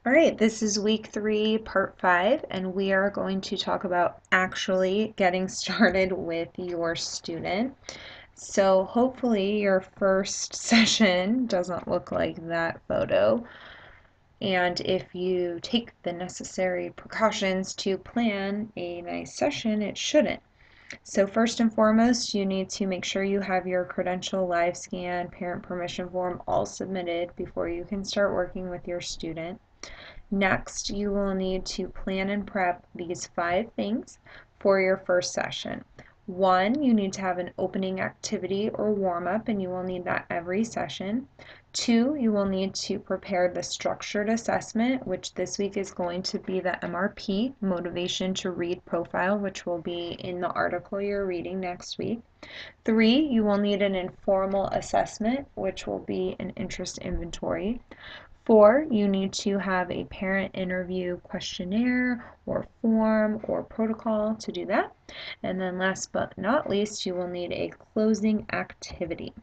All right, this is week 3, part 5, and we are going to talk about actually getting started with your student. So hopefully your first session doesn't look like that photo. And if you take the necessary precautions to plan a nice session, it shouldn't. So first and foremost, you need to make sure you have your credential live scan parent permission form all submitted before you can start working with your student. Next, you will need to plan and prep these 5 things for your first session. 1, you need to have an opening activity or warm up, and you will need that every session. 2, you will need to prepare the structured assessment, which this week is going to be the MRP, Motivation to Read Profile, which will be in the article you're reading next week. 3, you will need an informal assessment, which will be an interest inventory. 4, you need to have a parent interview questionnaire or form or protocol to do that. And then last but not least, you will need a closing activity.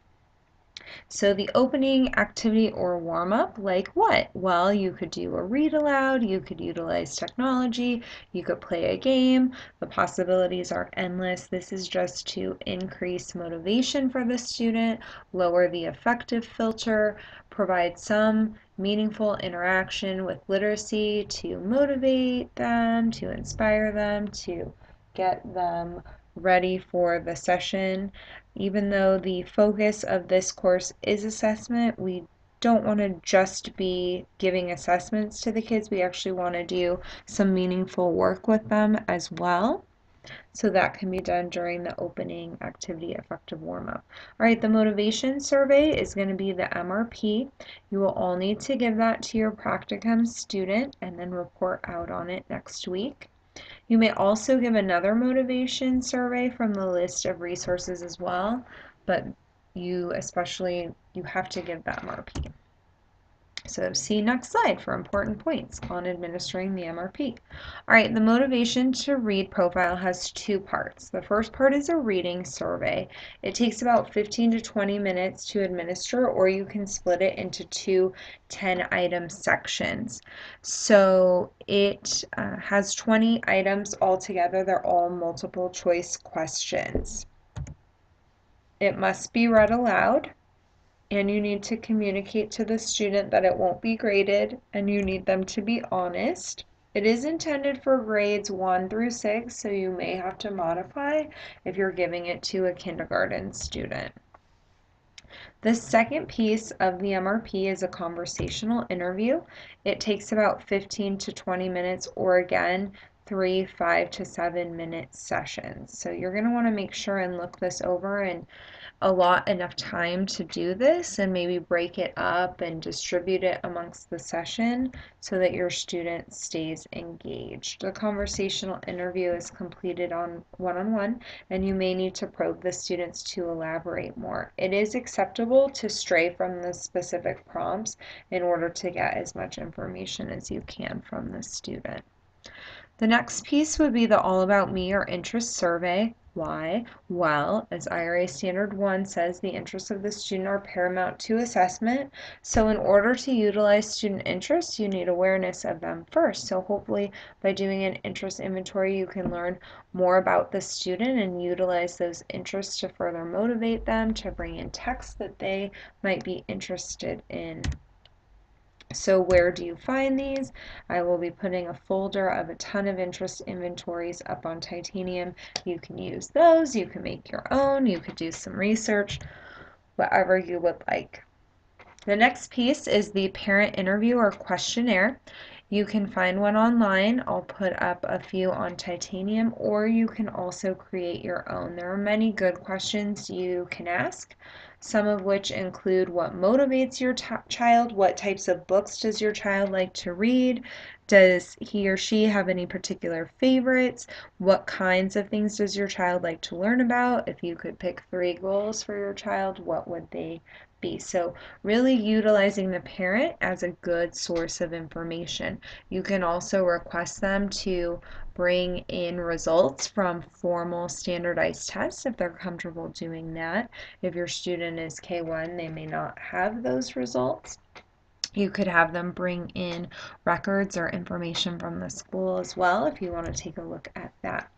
So the opening activity or warm up, like what? Well, you could do a read aloud, you could utilize technology, you could play a game. The possibilities are endless. This is just to increase motivation for the student, lower the affective filter, provide some meaningful interaction with literacy to motivate them, to inspire them, to get them ready for the session. Even though the focus of this course is assessment, we don't want to just be giving assessments to the kids. We actually want to do some meaningful work with them as well. So that can be done during the opening activity effective warm-up. All right, the motivation survey is going to be the MRP. You will all need to give that to your practicum student and then report out on it next week. You may also give another motivation survey from the list of resources as well, but you have to give that MRP. So see next slide for important points on administering the MRP. All right, the motivation to read profile has 2 parts. The first part is a reading survey. It takes about 15 to 20 minutes to administer, or you can split it into 2 10-item sections. So it has 20 items altogether. They're all multiple choice questions. It must be read aloud, and you need to communicate to the student that it won't be graded, and you need them to be honest. It is intended for grades 1 through 6, so you may have to modify if you're giving it to a kindergarten student. The second piece of the MRP is a conversational interview. It takes about 15 to 20 minutes, or again, 3 5 to 7 minute sessions. So you're going to want to make sure and look this over and allot enough time to do this, and maybe break it up and distribute it amongst the session so that your student stays engaged. The conversational interview is completed on one-on-one, and you may need to probe the students to elaborate more. It is acceptable to stray from the specific prompts in order to get as much information as you can from the student. The next piece would be the All About Me or interest survey. Why? Well, as IRA Standard 1 says, the interests of the student are paramount to assessment. So in order to utilize student interests, you need awareness of them first. So hopefully by doing an interest inventory, you can learn more about the student and utilize those interests to further motivate them to bring in texts that they might be interested in. So where do you find these? I will be putting a folder of a ton of interest inventories up on Titanium. You can use those, you can make your own, you could do some research, whatever you would like. The next piece is the parent interview or questionnaire. You can find one online. I'll put up a few on Titanium, or you can also create your own. There are many good questions you can ask, some of which include what motivates your child, what types of books does your child like to read, does he or she have any particular favorites, what kinds of things does your child like to learn about. If you could pick 3 goals for your child, what would they be? So really utilizing the parent as a good source of information. You can also request them to bring in results from formal standardized tests if they're comfortable doing that. If your student is K1, they may not have those results. You could have them bring in records or information from the school as well if you want to take a look at that.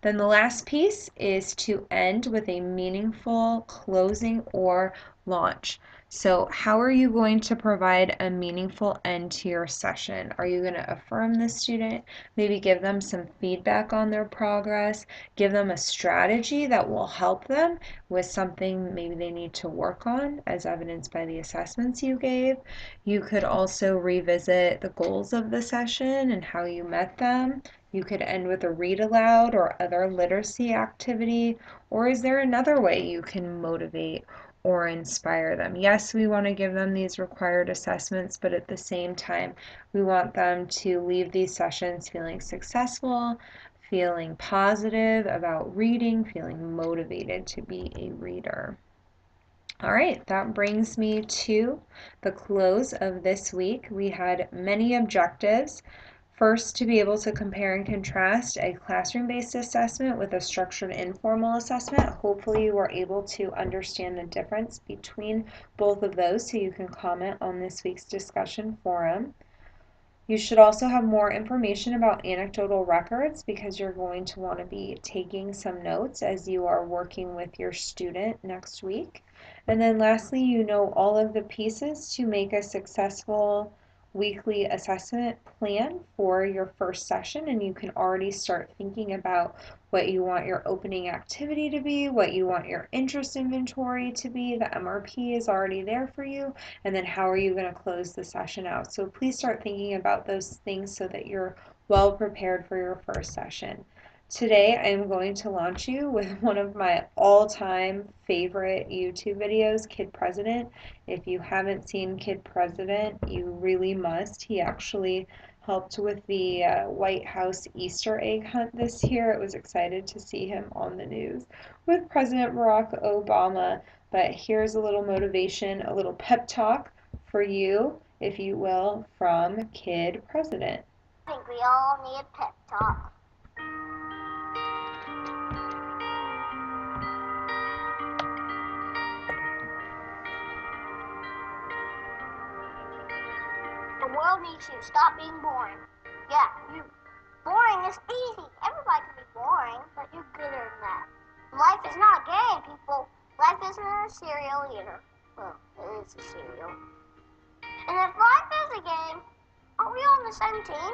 Then the last piece is to end with a meaningful closing or launch. So how are you going to provide a meaningful end to your session? Are you going to affirm the student, maybe give them some feedback on their progress, give them a strategy that will help them with something maybe they need to work on as evidenced by the assessments you gave? You could also revisit the goals of the session and how you met them. You could end with a read aloud or other literacy activity. Or is there another way you can motivate or inspire them? Yes, we want to give them these required assessments, but at the same time, we want them to leave these sessions feeling successful, feeling positive about reading, feeling motivated to be a reader. All right, that brings me to the close of this week. We had many objectives. First, to be able to compare and contrast a classroom-based assessment with a structured informal assessment. Hopefully you were able to understand the difference between both of those so you can comment on this week's discussion forum. You should also have more information about anecdotal records because you're going to want to be taking some notes as you are working with your student next week. And then lastly, you know all of the pieces to make a successful weekly assessment plan for your first session, and you can already start thinking about what you want your opening activity to be, what you want your interest inventory to be. The MRP is already there for you, and then how are you going to close the session out. So please start thinking about those things so that you're well prepared for your first session. Today I am going to launch you with one of my all-time favorite YouTube videos, Kid President. If you haven't seen Kid President, you really must. He actually helped with the White House Easter egg hunt this year. I was excited to see him on the news with President Barack Obama. But here's a little motivation, a little pep talk for you, if you will, from Kid President. I think we all need a pep talk. The world needs you. Stop being boring. Yeah, you. Boring is easy. Everybody can be boring, but you're gooder than that. Life is not a game, people. Life isn't a cereal either. Well, it is a cereal. And if life is a game, aren't we all on the same team?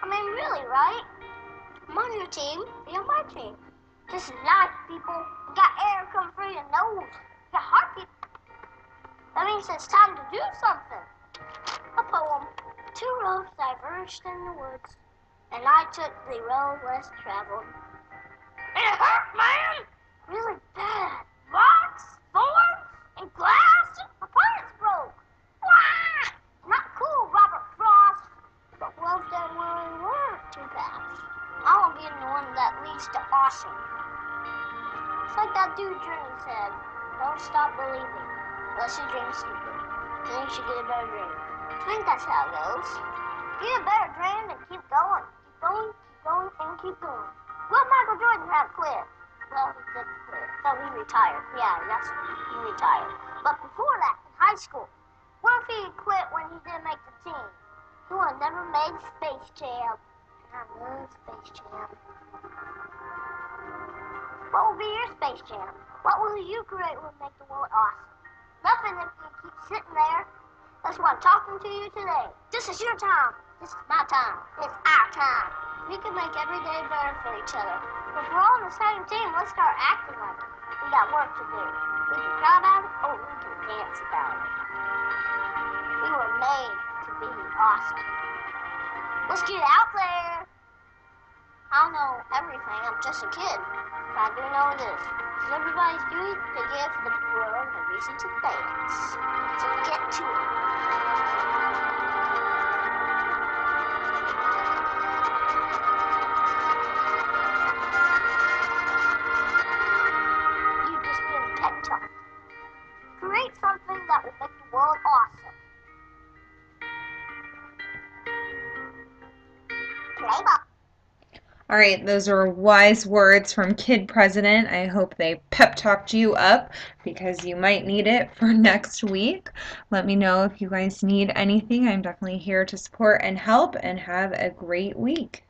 I mean, really, right? I'm on your team. Be on my team. This is life, people. You got air coming through your nose. You got heartbeat. That means it's time to do something. A poem. Two roads diverged in the woods, and I took the road less traveled. It hurt, man! Really bad. Rocks, thorns, and glass. My parts broke. Wah! Not cool, Robert Frost. But love that really weren't too fast. I want to be the one that leads to awesome. It's like that dude Journey said, don't stop believing, unless you dream stupid. Then you should get a better dream. I think that's how it goes. Get a better dream and keep going. Keep going, keep going, and keep going. Will Michael Jordan have quit? Well, he didn't quit. So he retired. Yeah, that's he retired. But before that, in high school, what if he quit when he didn't make the team? He would have never made Space Jam. I love Space Jam. What will be your Space Jam? What will you create will make the world awesome? Nothing if you keep sitting there. That's why I'm talking to you today. This is your time. This is my time. It's our time. We can make every day better for each other. If we're all on the same team, let's start acting like it. We got work to do. We can cry about it, or we can dance about it. We were made to be awesome. Let's get out there. I don't know everything. I'm just a kid. But I do know this. Everybody's doing to give the world a reason to dance. So get to it. You just been pep talk. Create something that will make the world awesome. Play ball. All right, those are wise words from Kid President. I hope they pep talked you up because you might need it for next week. Let me know if you guys need anything. I'm definitely here to support and help, and have a great week.